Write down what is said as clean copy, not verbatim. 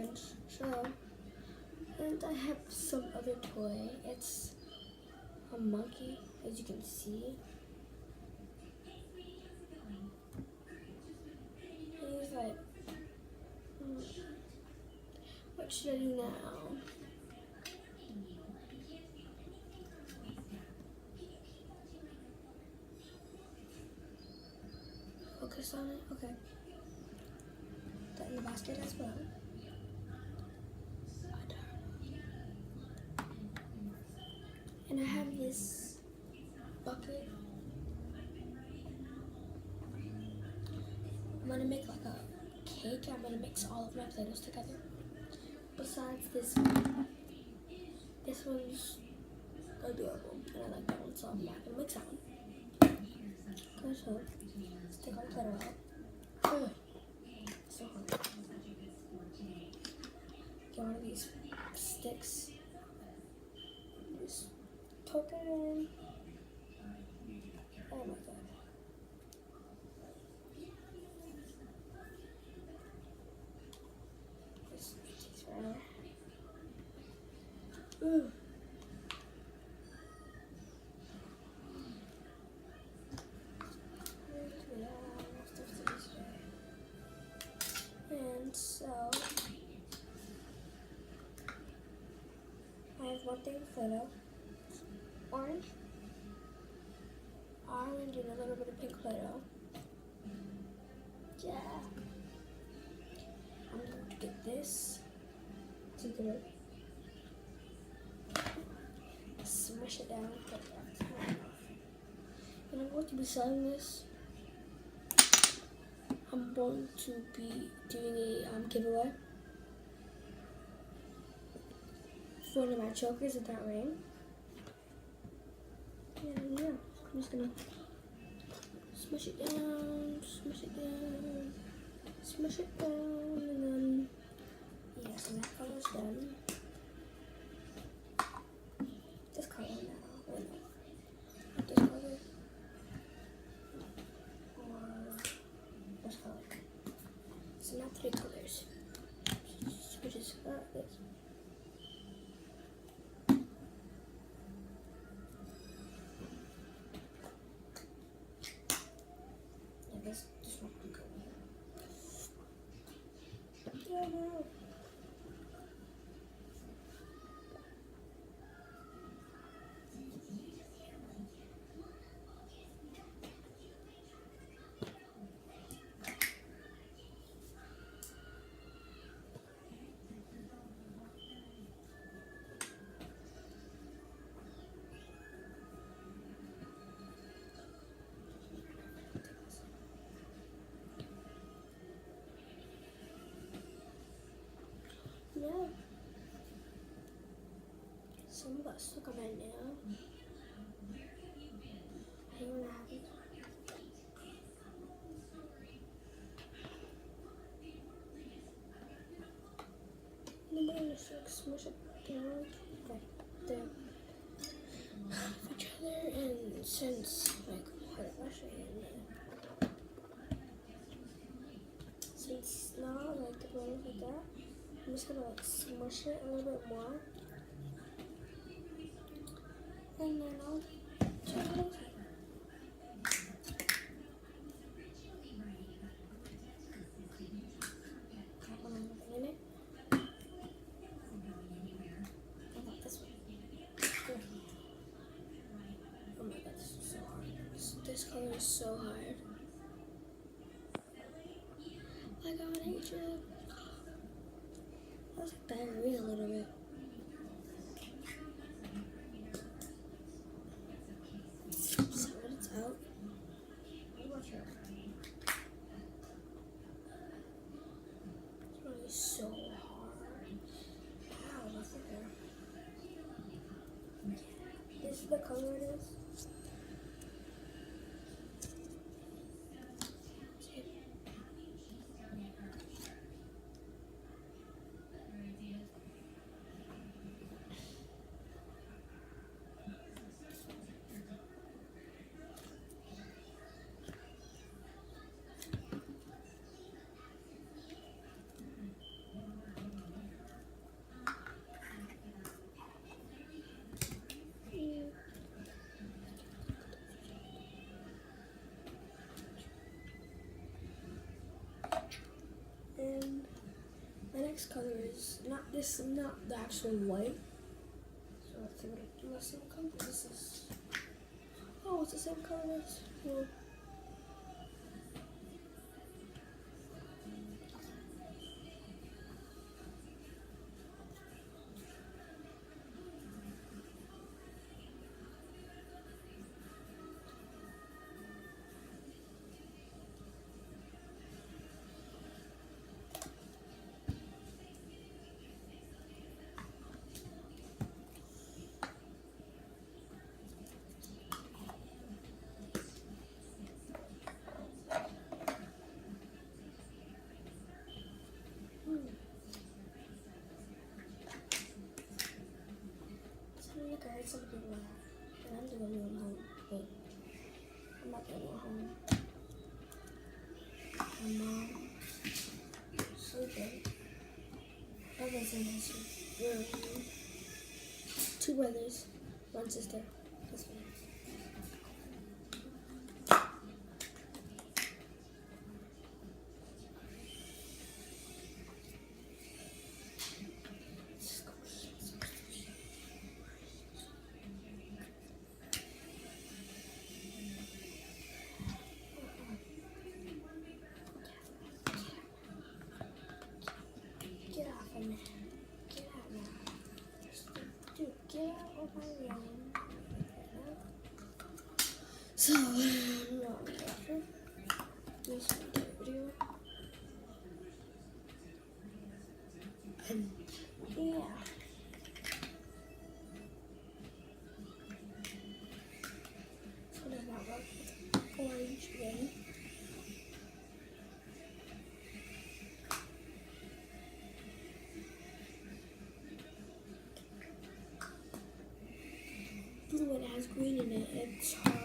orange. So, and I have some other toy. It's a monkey, as you can see. He's like, what should I do now? Focus on it? Okay. That in the basket as well. And I have this bucket. I'm gonna make like a cake. I'm gonna mix all of my Play-dohs together. Besides this one. This one's adorable. And I like that one, so I'm not gonna mix that one. Okay, so let's take our Play-doh out. Oh, so hard. Get one of these sticks. Just poke it in. Oh my god. This takes forever. Ooh. And so I have one thing of Play-doh. Orange, and a little bit of pink Play-doh. Yeah. I'm going to get this together. Smash it down. And I'm going to be selling this. I'm going to be doing a giveaway for one of my chokers at that ring. And yeah, I'm just gonna smush it down, smush it down, smush it down, and then yeah, so that color's done. This color now, or no, not this color, or this color. So now 3 colors, which is this. This one can go in. Yeah, no. Yeah. Some got stuck on my nail. I hate when that happens. And then I'm just like smush it down like the each other, and since like hard brushing it. Since now like the bottom like that, I'm just gonna like smush it a little bit more. And then I'll check it out. In it. I got this one. Good. Oh my god, this is so hard. This color is so hard. I got it. That was like diarrhea a little bit. So when it's out, I'm not sure. It's really so hard. Ow, my finger. This is the color it is. next color is not the actual white. So let's see what the same color. This is. Oh, it's the same color as well. I heard some people laugh, and I'm the only one home. Wait, I'm not the only one home. My mom, sleeping. Brothers in his room. 2 brothers, 1 sister. That's me. Get off of me. Get out now. Dude, get out of my room. So, long after this video. And yeah. So does not work with orange again. Blue one has green in it. It's hard.